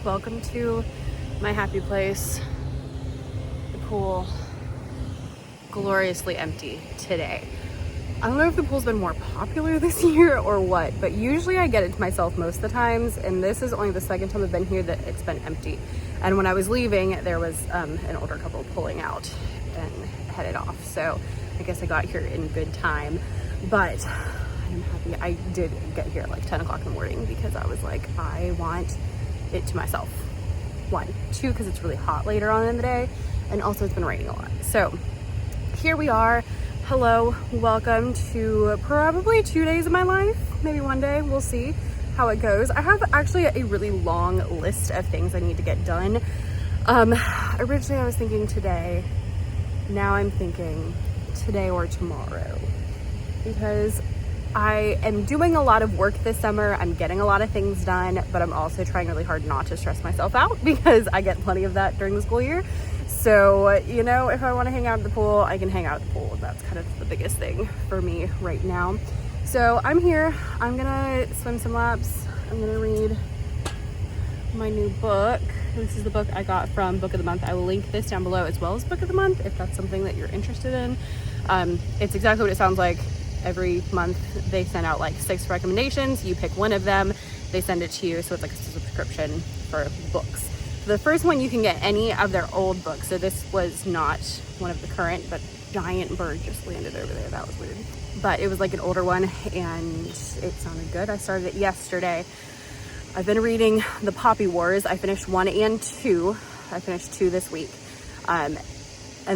welcome to my happy place. The pool, gloriously empty today. I don't know if the pool's been more popular this year or what, but usually I get it to myself most of the times, and this is only the second time I've been here that it's been empty. And when I was leaving, there was an older couple pulling out and headed off. So I guess I got here in good time, but I'm happy I did get here at like 10 o'clock in the morning because I was like, I want it to myself. 1, 2, because it's really hot later on in the day, and also it's been raining a lot. So here we are. Hello, welcome to probably 2 days of my life, maybe 1 day, we'll see how it goes. I have actually a really long list of things I need to get done. Originally I was thinking today, now I'm thinking today or tomorrow, because I am doing a lot of work this summer. I'm getting a lot of things done, but I'm also trying really hard not to stress myself out because I get plenty of that during the school year. So, you know, if I want to hang out at the pool, I can hang out at the pool. That's kind of the biggest thing for me right now. So I'm here. I'm gonna swim some laps. I'm gonna read my new book. This is the book I got from Book of the Month. I will link this down below as well as Book of the Month if that's something that you're interested in. It's exactly what it sounds like. Every month they send out like 6 recommendations. You pick one of them, they send it to you. So it's like a subscription for books. The first one, you can get any of their old books. So this was not one of the current, but giant bird just landed over there. That was weird. But it was like an older one and it sounded good. I started it yesterday. I've been reading The Poppy Wars. I finished 1 and 2. I finished 2 this week. And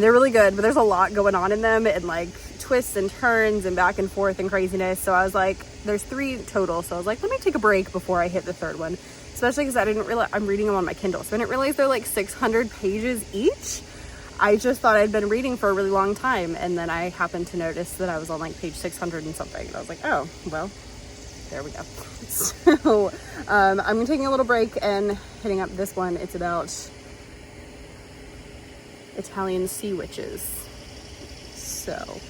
they're really good, but there's a lot going on in them and like twists and turns and back and forth and craziness. So I was like, there's 3 total. So I was like, let me take a break before I hit the 3rd one, especially because I didn't realize I'm reading them on my Kindle. So I didn't realize they're like 600 pages each. I just thought I'd been reading for a really long time. And then I happened to notice that I was on like page 600 and something. And I was like, oh, well, there we go. So I'm taking a little break and hitting up this one. It's about Italian sea witches. So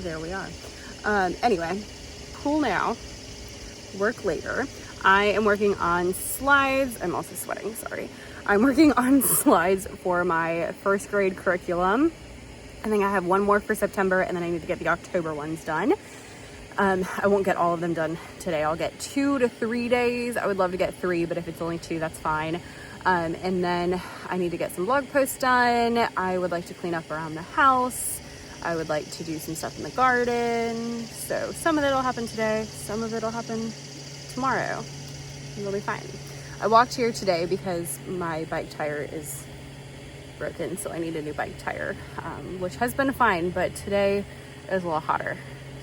there we are. Anyway, pool now, work later. I am working on slides. I'm also sweating, sorry. I'm working on slides for my 1st grade curriculum. I think I have 1 more for September, and then I need to get the October ones done. I won't get all of them done today. I'll get 2 to 3 days. I would love to get 3, but if it's only 2, that's fine. And then I need to get some blog posts done. I would like to clean up around the house. I would like to do some stuff in the garden. So some of it will happen today. Some of it will happen tomorrow. It'll be fine. I walked here today because my bike tire is broken. So I need a new bike tire, which has been fine. But today it was a little hotter.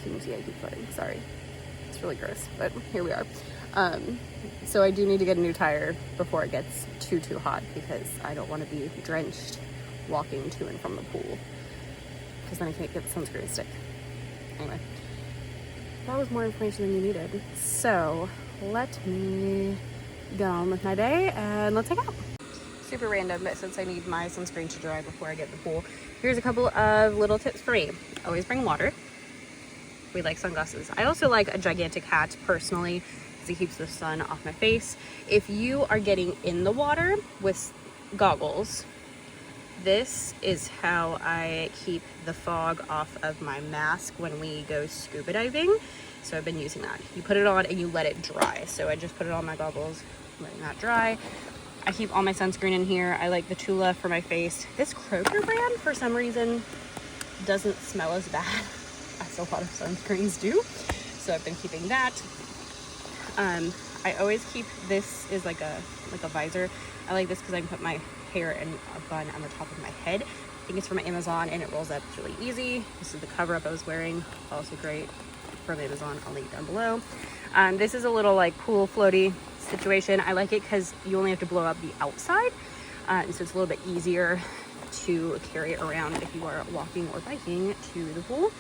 You can see I keep floating. Sorry. It's really gross, but here we are. So I do need to get a new tire before it gets too hot because I don't want to be drenched walking to and from the pool because then I can't get the sunscreen stick. Anyway, that was more information than you needed. So let me get on with my day and let's hang out. Super random, but since I need my sunscreen to dry before I get in the pool, here's a couple of little tips for me. Always bring water. We like sunglasses. I also like a gigantic hat personally because it keeps the sun off my face. If you are getting in the water with goggles, this is how I keep the fog off of my mask when we go scuba diving. So I've been using that. You put it on and you let it dry. So I just put it on my goggles, letting that dry. I keep all my sunscreen in here. I like the Tula for my face. This Kroger brand, for some reason, doesn't smell as bad as a lot of sunscreens do. So I've been keeping that. I always keep, this is like a visor. I like this because I can put my hair in a bun on the top of my head. I think it's from Amazon and it rolls up really easy. This is the cover up I was wearing, also great from Amazon. I'll link down below. This is a little like pool floaty situation. I like it because you only have to blow up the outside. So it's a little bit easier to carry it around if you are walking or biking to the pool.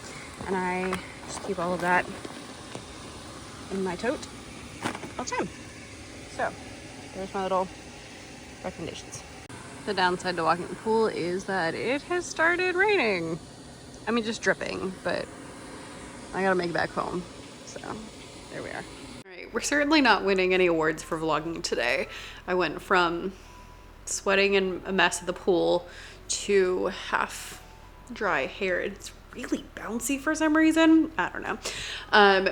And I just keep all of that in my tote all the time. So there's my little recommendations. The downside to walking the pool is that it has started raining. I mean, just dripping, but I gotta make it back home. So there we are. All right, we're certainly not winning any awards for vlogging today. I went from sweating and a mess at the pool to half dry hair. It's really bouncy for some reason. I don't know.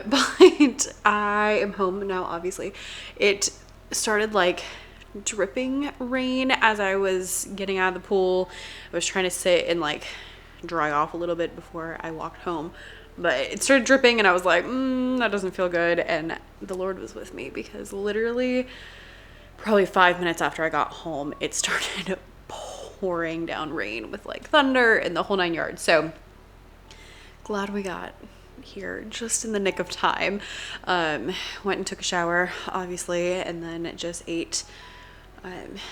But I am home now, obviously. It started like dripping rain as I was getting out of the pool. I was trying to sit and like dry off a little bit before I walked home. But it started dripping and I was like, that doesn't feel good. And the Lord was with me because literally probably 5 minutes after I got home, it started pouring down rain with like thunder and the whole 9 yards. So glad we got here just in the nick of time. Went and took a shower, obviously, and then just ate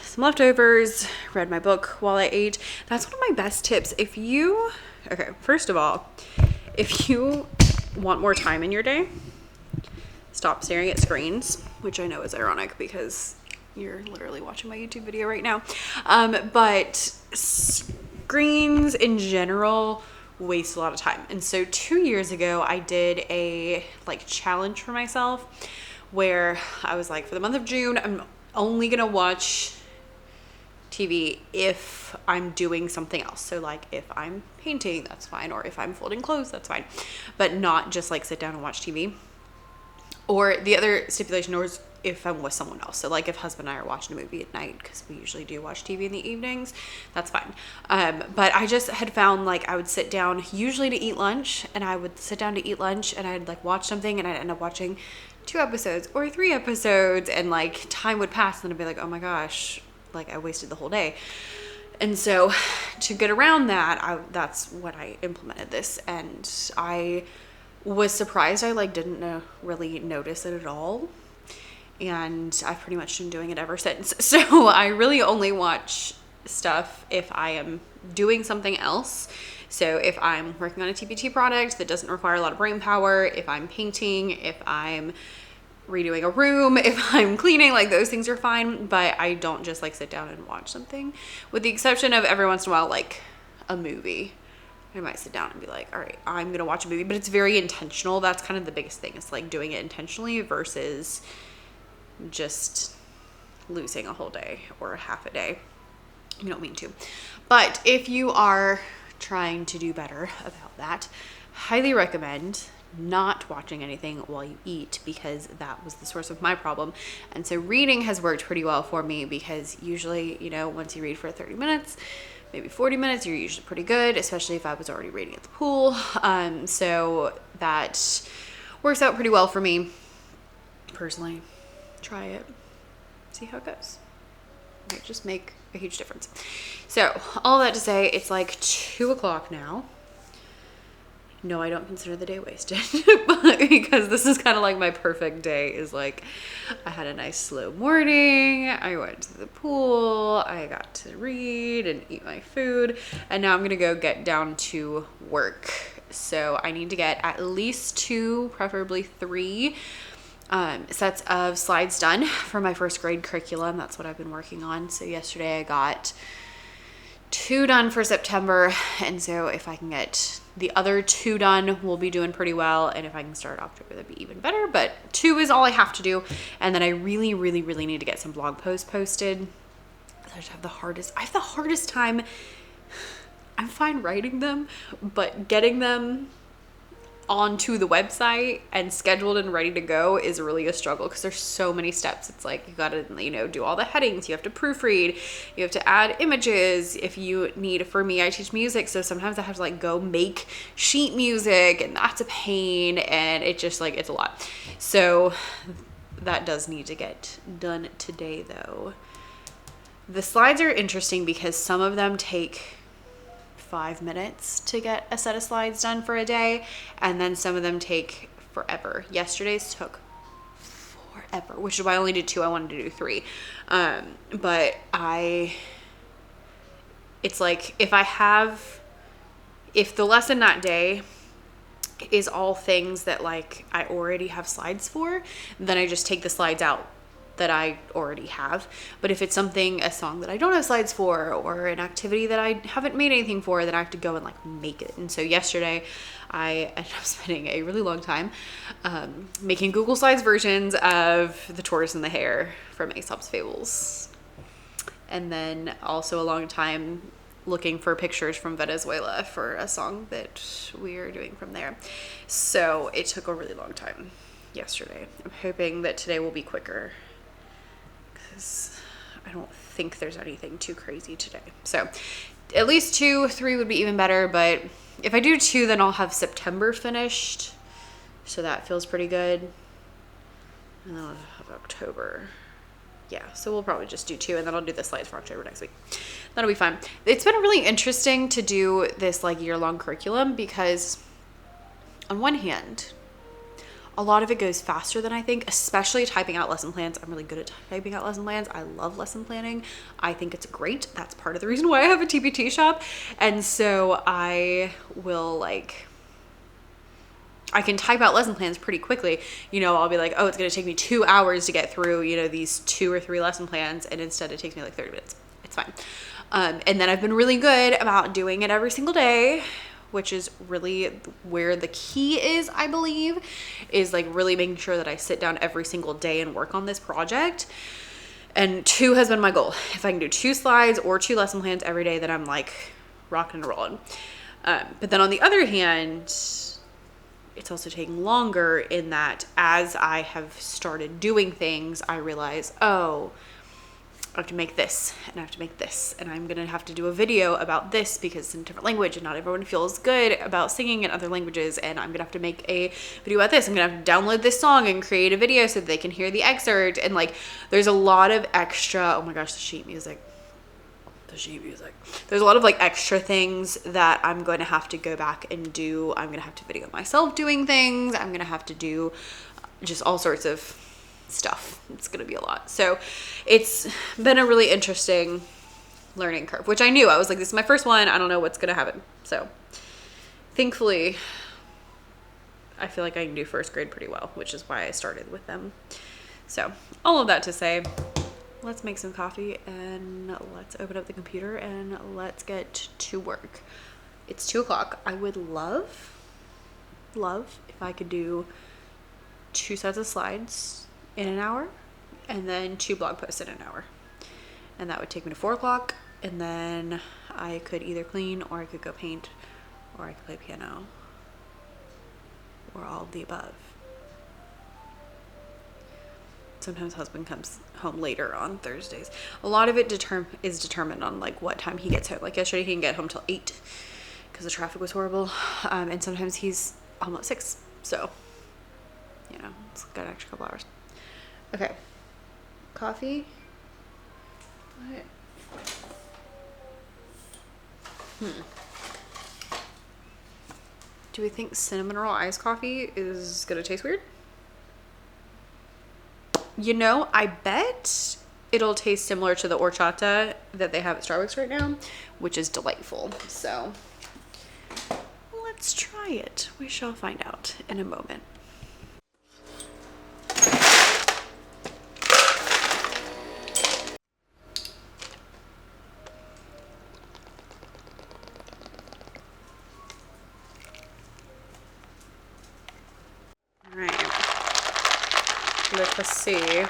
some leftovers, read my book while I ate. That's one of my best tips. Okay, first of all, if you want more time in your day, stop staring at screens, which I know is ironic because you're literally watching my YouTube video right now. But screens in general waste a lot of time. And so 2 years ago, I did a like challenge for myself where I was like, for the month of June, I'm only gonna watch TV if I'm doing something else. So like if I'm painting, that's fine. Or if I'm folding clothes, that's fine. But not just like sit down and watch TV. Or the other stipulation was if I'm with someone else. So like if husband and I are watching a movie at night, because we usually do watch TV in the evenings, that's fine. But I just had found like I would sit down usually to eat lunch, and I would sit down to eat lunch and I'd like watch something and I'd end up watching 2 episodes or 3 episodes, and like time would pass and I'd be like, oh my gosh, like I wasted the whole day. And so to get around that, that's when I implemented this, and I was surprised I like didn't really notice it at all. And I've pretty much been doing it ever since. So I really only watch stuff if I am doing something else. So if I'm working on a TPT project that doesn't require a lot of brain power, if I'm painting, if I'm redoing a room, if I'm cleaning, like those things are fine. But I don't just like sit down and watch something, with the exception of every once in a while, like a movie. I might sit down and be like, all right, I'm going to watch a movie, but it's very intentional. That's kind of the biggest thing. It's like doing it intentionally versus just losing a whole day or half a day. You don't mean to. But if you are trying to do better about that, highly recommend not watching anything while you eat, because that was the source of my problem. And so reading has worked pretty well for me, because usually, you know, once you read for 30 minutes, maybe 40 minutes, you're usually pretty good, especially if I was already reading at the pool. So that works out pretty well for me personally. Try it, see how it goes. It might just make a huge difference. So all that to say, it's like 2 o'clock now. No, I don't consider the day wasted, but because this is kind of like my perfect day, is like I had a nice slow morning, I went to the pool, I got to read and eat my food, and now I'm gonna go get down to work. So I need to get at least 2, preferably 3 sets of slides done for my first grade curriculum. That's what I've been working on. So yesterday I got 2 done for September, and so if I can get the other 2 done, we'll be doing pretty well. And if I can start October, that'd be even better. But 2 is all I have to do, and then I really need to get some blog posts posted. I just have the hardest time. I'm fine writing them, but getting them onto the website and scheduled and ready to go is really a struggle, because there's so many steps. It's like you gotta, you know, do all the headings, you have to proofread, you have to add images. If you need, for me, I teach music, so sometimes I have to like go make sheet music, and that's a pain, and it just like, it's a lot. So that does need to get done today though. The slides are interesting because some of them take 5 minutes to get a set of slides done for a day, and then some of them take forever. Yesterday's took forever, which is why I only did 2. I wanted to do 3. But it's like if the lesson that day is all things that like I already have slides for, then I just take the slides out that I already have. But if it's a song that I don't have slides for, or an activity that I haven't made anything for, then I have to go and like make it. And so yesterday I ended up spending a really long time making Google Slides versions of The Tortoise and the Hare from Aesop's Fables. And then also a long time looking for pictures from Venezuela for a song that we are doing from there. So it took a really long time yesterday. I'm hoping that today will be quicker, because I don't think there's anything too crazy today. So at least 2, 3 would be even better, but if I do 2, then I'll have September finished, so that feels pretty good. And then I'll have October. Yeah, so we'll probably just do 2, and then I'll do the slides for October next week. That'll be fun. It's been really interesting to do this like year-long curriculum, because on one hand, a lot of it goes faster than I think, especially typing out lesson plans. I'm really good at typing out lesson plans. I love lesson planning. I think it's great. That's part of the reason why I have a TPT shop. And so I can type out lesson plans pretty quickly. I'll be like, oh, it's going to take me 2 hours to get through, these 2 or 3 lesson plans. And instead it takes me like 30 minutes. It's fine. And then I've been really good about doing it every single day, which is really where the key is, I believe, is like really making sure that I sit down every single day and work on this project. And 2 has been my goal. If I can do 2 slides or 2 lesson plans every day, then I'm like rocking and rolling. But then on the other hand, it's also taking longer in that as I have started doing things, I realize, oh, I have to make this, and I have to make this, and I'm gonna have to do a video about this because it's in a different language and not everyone feels good about singing in other languages, and I'm gonna have to make a video about this. I'm gonna have to download this song and create a video so that they can hear the excerpt. And like, there's a lot of extra, oh my gosh, the sheet music. There's a lot of like extra things that I'm going to have to go back and do. I'm going to have to video myself doing things. I'm going to have to do just all sorts of stuff. It's going to be a lot. So it's been a really interesting learning curve, which I knew. I was like, this is my first one. I don't know what's going to happen. So thankfully, I feel like I can do first grade pretty well, which is why I started with them. So all of that to say, let's make some coffee and let's open up the computer and let's get to work. It's 2:00. I would love if I could do 2 sets of slides in an hour and then 2 blog posts in an hour. And that would take me to 4:00. And then I could either clean, or I could go paint, or I could play piano, or all of the above. Sometimes husband comes home later on Thursdays. A lot of it is determined on like what time he gets home. Like yesterday, he didn't get home till 8 because the traffic was horrible. And sometimes he's home at 6. So, it's got an extra couple hours. Okay. Coffee. What? Do we think cinnamon roll iced coffee is gonna taste weird? I bet it'll taste similar to the horchata that they have at Starbucks right now, which is delightful. So let's try it. We shall find out in a moment. All right. Let us see.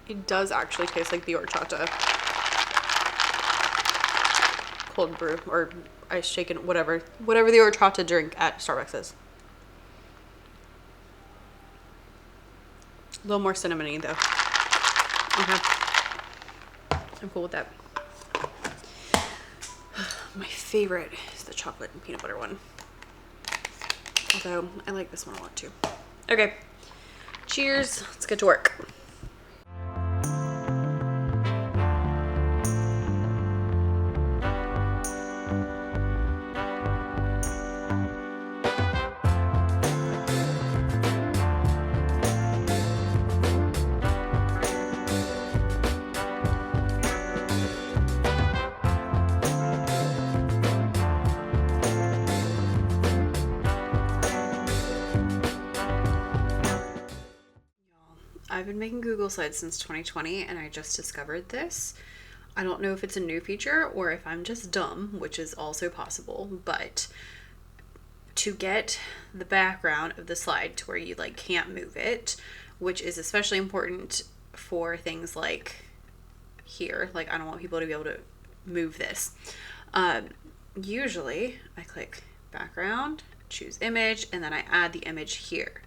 It does actually taste like the horchata cold brew or ice shaken, whatever the horchata drink at Starbucks is. A little more cinnamony though. Okay. I'm cool with that. My favorite is the chocolate and peanut butter one. Although I like this one a lot too. Okay. Cheers. Let's get to work. I've been making Google Slides since 2020 and I just discovered this. I don't know if it's a new feature or if I'm just dumb, which is also possible, but to get the background of the slide to where you like can't move it, which is especially important for things like here, like I don't want people to be able to move this. Usually I click background, choose image, and then I add the image here.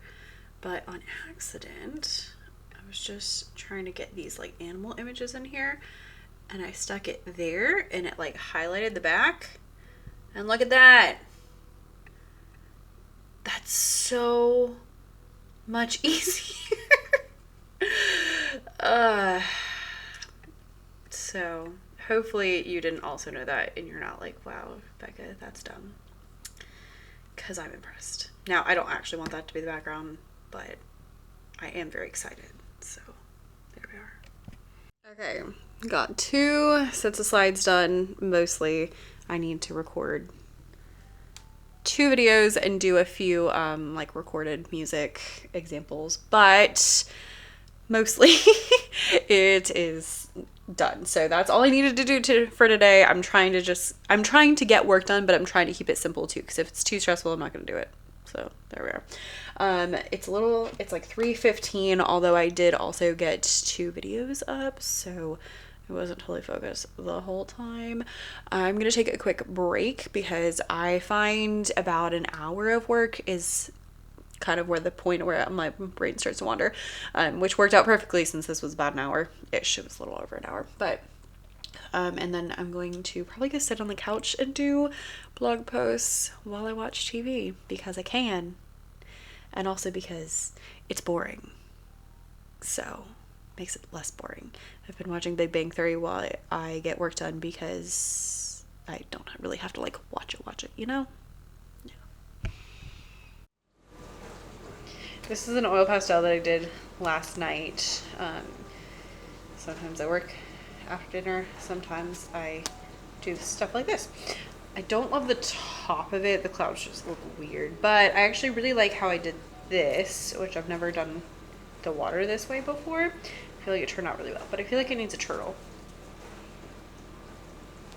But on accident, I was just trying to get these like animal images in here and I stuck it there and it like highlighted the back. And look at that. That's so much easier. So hopefully you didn't also know that and you're not like, wow, Becca, that's dumb. Because I'm impressed. Now, I don't actually want that to be the background, but I am very excited. So there we are. Okay, got 2 sets of slides done. Mostly I need to record 2 videos and do a few like recorded music examples, but mostly it is done. So that's all I needed to do for today. I'm trying to get work done, but I'm trying to keep it simple too, because if it's too stressful, I'm not going to do it. So there we are. It's like 3:15, although I did also get 2 videos up, so I wasn't totally focused the whole time. I'm going to take a quick break because I find about an hour of work is kind of where the point where my brain starts to wander, which worked out perfectly since this was about an hour-ish. It was a little over an hour, but and then I'm going to probably go sit on the couch and do blog posts while I watch TV because I can, and also because it's boring, so makes it less boring. I've been watching Big Bang Theory while I get work done because I don't really have to like watch it, you know? Yeah. This is an oil pastel that I did last night. Sometimes I work after dinner. Sometimes I do stuff like this. I don't love the top of it. The clouds just look weird, but I actually really like how I did this, which I've never done the water this way before. I feel like it turned out really well, but I feel like it needs a turtle.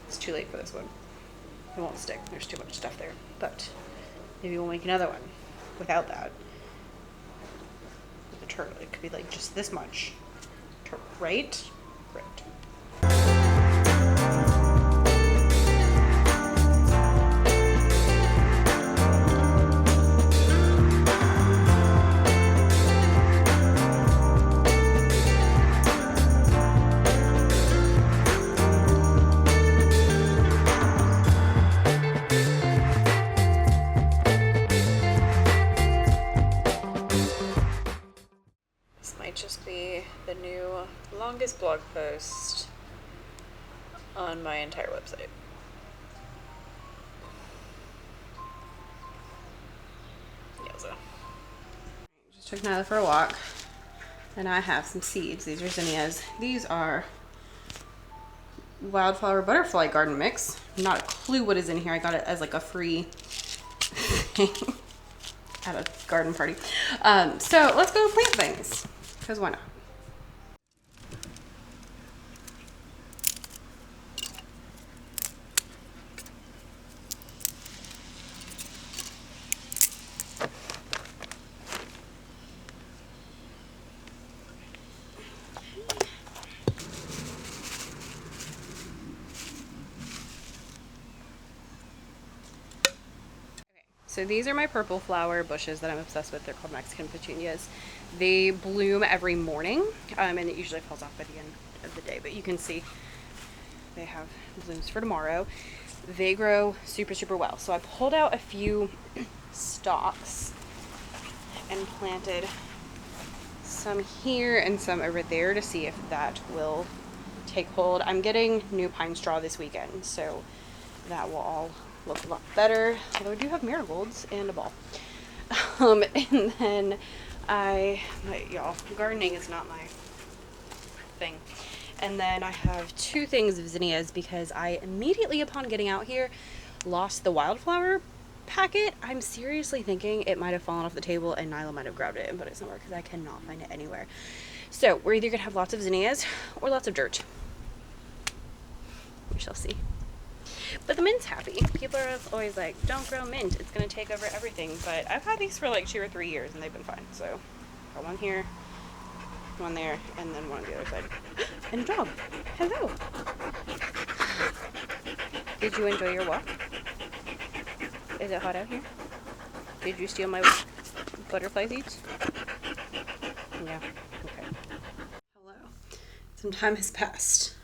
It's too late for this one. It won't stick. There's too much stuff there, but maybe we'll make another one without that. With a turtle, it could be like just this much. Right? Right. Just be the new longest blog post on my entire website. Yowza. Just took Nyla for a walk, and I have some seeds. These are zinnias. These are wildflower butterfly garden mix. Not a clue what is in here. I got it as like a free thing at a garden party. So let's go plant things. Because why not? So these are my purple flower bushes that I'm obsessed with. They're called Mexican petunias. They bloom every morning, and it usually falls off by the end of the day, but you can see they have blooms for tomorrow. They grow super, super well. So I pulled out a few stalks and planted some here and some over there to see if that will take hold. I'm getting new pine straw this weekend, so that will all look a lot better, although I do have marigolds and a ball. And then y'all, gardening is not my thing. And then I have 2 things of zinnias because I immediately upon getting out here lost the wildflower packet. I'm seriously thinking it might have fallen off the table and Nyla might have grabbed it and put it somewhere because I cannot find it anywhere. So we're either gonna have lots of zinnias or lots of dirt. We shall see. But the mint's happy. People are always like, don't grow mint, it's gonna take over everything. But I've had these for like 2 or 3 years and they've been fine. So got one here, one there, and then one on the other side. And a dog. Hello. Did you enjoy your walk? Is it hot out here? Did you steal my butterfly seeds? Yeah. Okay. Hello. Some time has passed.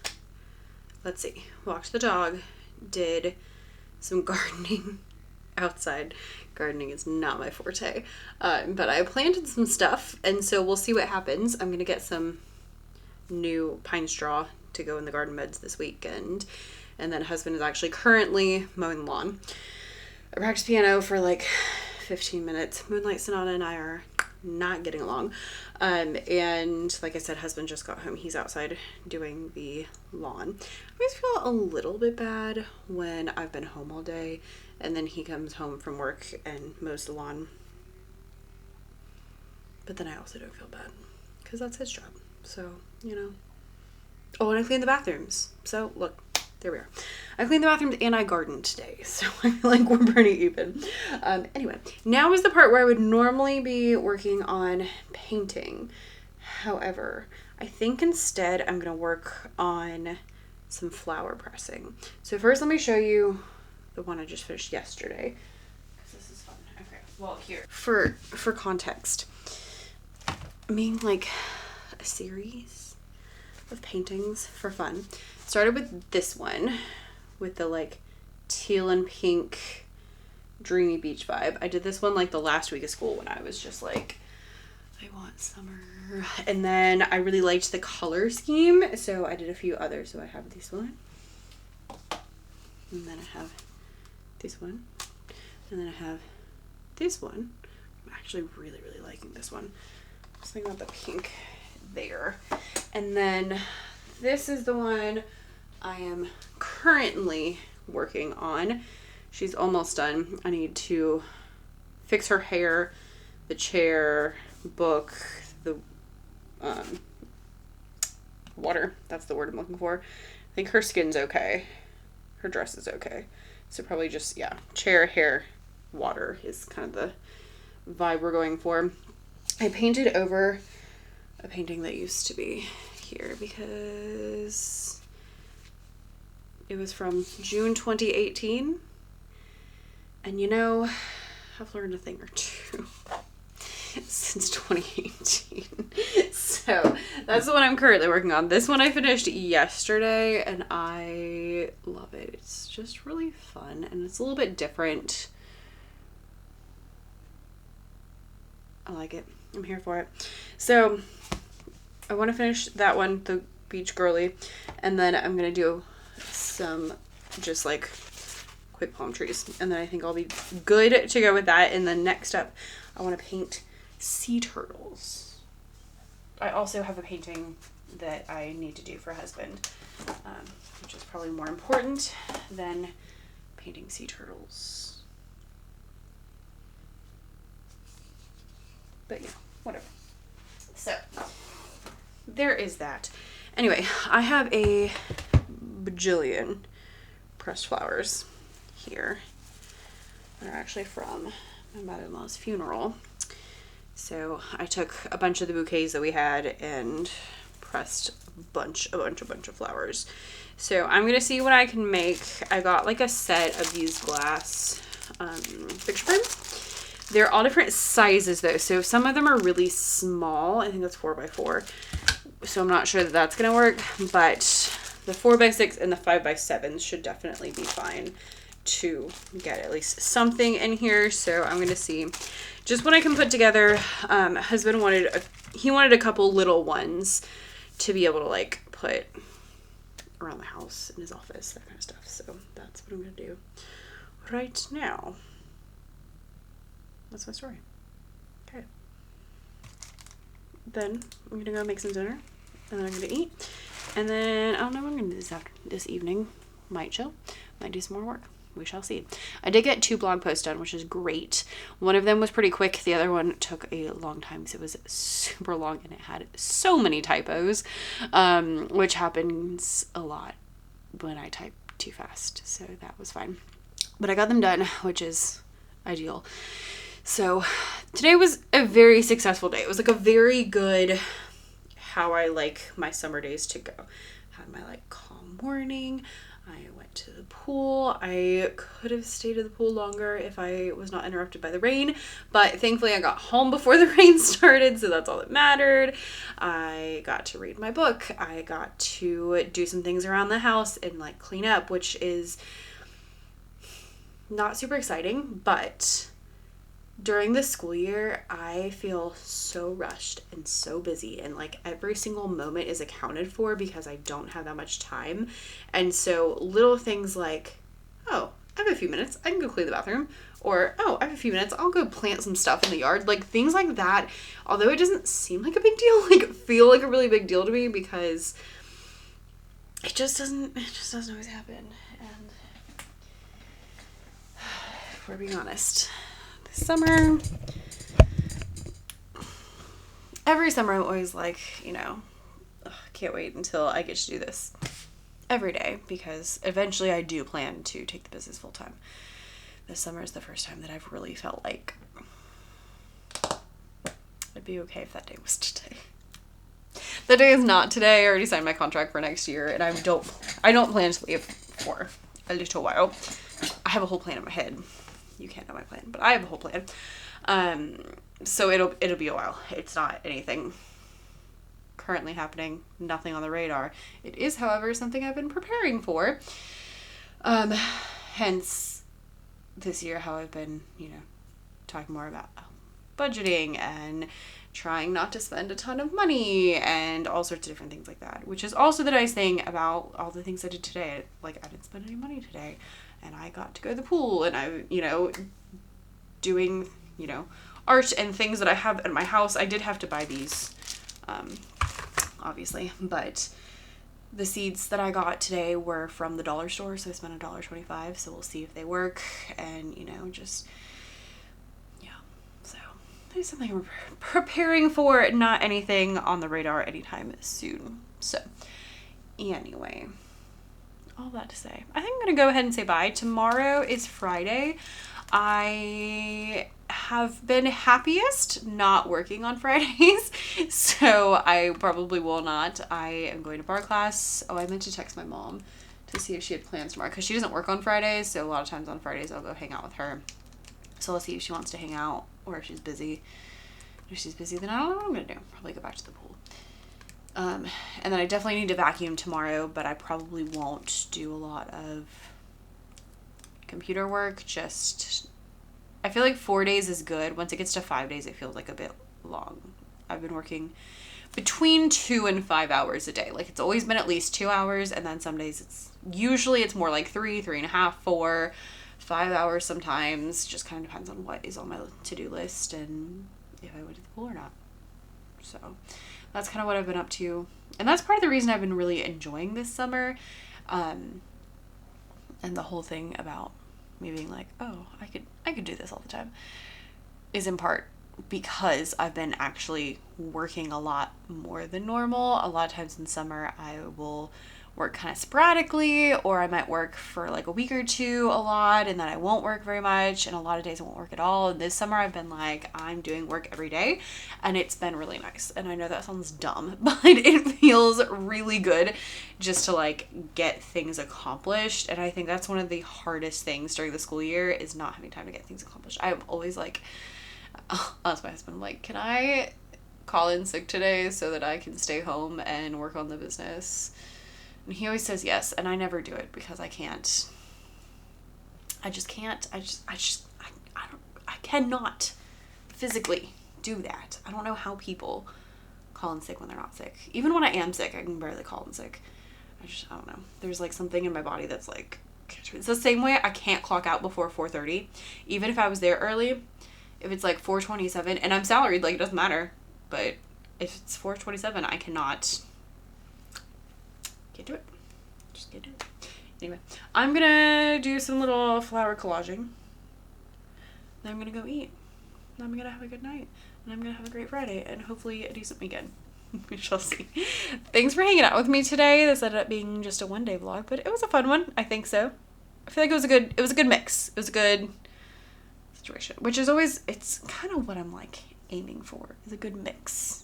Let's see. Walked the dog. Did some gardening outside. Gardening is not my forte. But I planted some stuff, and so we'll see what happens. I'm going to get some new pine straw to go in the garden beds this weekend. And then husband is actually currently mowing the lawn. I practiced piano for like 15 minutes. Moonlight Sonata and I are not getting along. And like I said, husband just got home. He's outside doing the lawn. I always feel a little bit bad when I've been home all day and then he comes home from work and mows the lawn. But then I also don't feel bad because that's his job. So, you know. Oh, and I cleaned the bathrooms. So look, there we are. I cleaned the bathrooms and I gardened today. So I feel like we're pretty even. Anyway, now is the part where I would normally be working on painting. However, I think instead I'm going to work on some flower pressing. So first let me show you the one I just finished yesterday. Because this is fun. Okay, well here. For context, I mean like a series of paintings for fun. Started with this one with the like teal and pink dreamy beach vibe. I did this one like the last week of school when I was just like, I want summer. And then I really liked the color scheme, so I did a few others. So I have this one, and then I have this one, and then I have this one. I'm actually really liking this one. Just thinking about the pink there. And then this is the one I am currently working on. She's almost done. I need to fix her hair, the chair, book, the water. That's the word I'm looking for. I think her skin's okay. Her dress is okay. So probably just, yeah, chair, hair, water is kind of the vibe we're going for. I painted over a painting that used to be here because it was from June 2018. And you know, I've learned a thing or two since 2018. So that's the one I'm currently working on. This one I finished yesterday and I love it. It's just really fun and it's a little bit different. I like it. I'm here for it. So I want to finish that one, the beach girly, and then I'm going to do some just like quick palm trees. And then I think I'll be good to go with that. And then next up, I want to paint sea turtles. I also have a painting that I need to do for husband, which is probably more important than painting sea turtles. But yeah, whatever. So there is that. Anyway, I have a bajillion pressed flowers here. They're actually from my mother-in-law's funeral. So I took a bunch of the bouquets that we had and pressed a bunch of flowers. So I'm gonna see what I can make. I got like a set of these glass picture frames. They're all different sizes though. So some of them are really small. I think that's 4x4. So I'm not sure that that's gonna work, but the 4x6 and the 5x7 should definitely be fine to get at least something in here. So I'm gonna see just what I can put together. Husband wanted a couple little ones to be able to like put around the house, in his office, that kind of stuff. So that's what I'm gonna do right now. That's my story. Okay. Then I'm gonna go make some dinner, and then I'm gonna eat, and then I don't know what I'm gonna do this evening. Might chill, might do some more work. we shall see. I did get 2 blog posts done, which is great. One of them was pretty quick. The other one took a long time because it was super long and it had so many typos, which happens a lot when I type too fast. So that was fine. But I got them done, which is ideal. So today was a very successful day. It was like a very good, how I like my summer days to go. Had my like calm morning. I went to the pool. I could have stayed at the pool longer if I was not interrupted by the rain, but thankfully I got home before the rain started, so that's all that mattered. I got to read my book. I got to do some things around the house and like clean up, which is not super exciting, but during the school year, I feel so rushed and so busy, and like every single moment is accounted for because I don't have that much time. And so little things like, oh, I have a few minutes, I can go clean the bathroom, or oh, I have a few minutes, I'll go plant some stuff in the yard. Like things like that, although it doesn't seem like a big deal, like feel like a really big deal to me because it just doesn't always happen. And if we're being honest, summer, every summer I'm always like, can't wait until I get to do this every day, because eventually I do plan to take the business full time. This summer is the first time that I've really felt like it'd be okay if that day was today. The day is not today. I already signed my contract for next year, and I don't plan to leave for a little while. I have a whole plan in my head. You can't know my plan, but I have a whole plan. So it'll be a while. It's not anything currently happening, nothing on the radar. It is, however, something I've been preparing for. Hence this year how I've been, talking more about budgeting and trying not to spend a ton of money and all sorts of different things like that, which is also the nice thing about all the things I did today. Like, I didn't spend any money today. And I got to go to the pool, and I, doing, art and things that I have at my house. I did have to buy these, obviously, but the seeds that I got today were from the dollar store, so I spent $1.25, so we'll see if they work, and, so there's something we're preparing for, not anything on the radar anytime soon. So, anyway, all that to say, I think I'm gonna go ahead and say bye. Tomorrow is Friday. I have been happiest not working on Fridays, so I probably will not. I am going to bar class. Oh, I meant to text my mom to see if she had plans tomorrow, because she doesn't work on Fridays, so a lot of times on Fridays I'll go hang out with her. So let's see if she wants to hang out or if she's busy. If she's busy, then I don't know what I'm gonna do. Probably go back to the pool. And then I definitely need to vacuum tomorrow, but I probably won't do a lot of computer work. I feel like 4 days is good. Once it gets to 5 days, it feels like a bit long. I've been working between 2 and 5 hours a day. Like, it's always been at least 2 hours, and then some days it's more like 3.5, 4, 5 hours sometimes. Just kind of depends on what is on my to-do list and if I went to the pool or not. So that's kind of what I've been up to. And that's part of the reason I've been really enjoying this summer. And the whole thing about me being like, oh, I could do this all the time, is in part because I've been actually working a lot more than normal. A lot of times in summer, I will work kind of sporadically, or I might work for like a week or two a lot, and then I won't work very much, and a lot of days I won't work at all. And this summer I've been like, I'm doing work every day, and it's been really nice. And I know that sounds dumb, but it feels really good just to like get things accomplished. And I think that's one of the hardest things during the school year, is not having time to get things accomplished. I'm always like, I'll ask my husband, like, can I call in sick today so that I can stay home and work on the business? And he always says yes, and I never do it because I can't. I just can't. I cannot physically do that. I don't know how people call in sick when they're not sick. Even when I am sick, I can barely call in sick. I don't know. There's like something in my body that's like, it's the same way I can't clock out before 4:30. Even if I was there early, if it's like 4:27 and I'm salaried, like, it doesn't matter. But if it's 4:27, I can't do it. Just can't do it. Anyway, I'm gonna do some little flower collaging. Then I'm gonna go eat. Then I'm gonna have a good night. And I'm gonna have a great Friday and hopefully a decent weekend. We shall see. Thanks for hanging out with me today. This ended up being just a one-day vlog, but it was a fun one. I think so. I feel like it was a good mix. It was a good situation, which is always, it's kind of what I'm like aiming for, is a good mix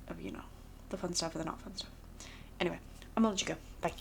of, you know, the fun stuff and the not fun stuff. Anyway, I'm gonna let you go. Bye.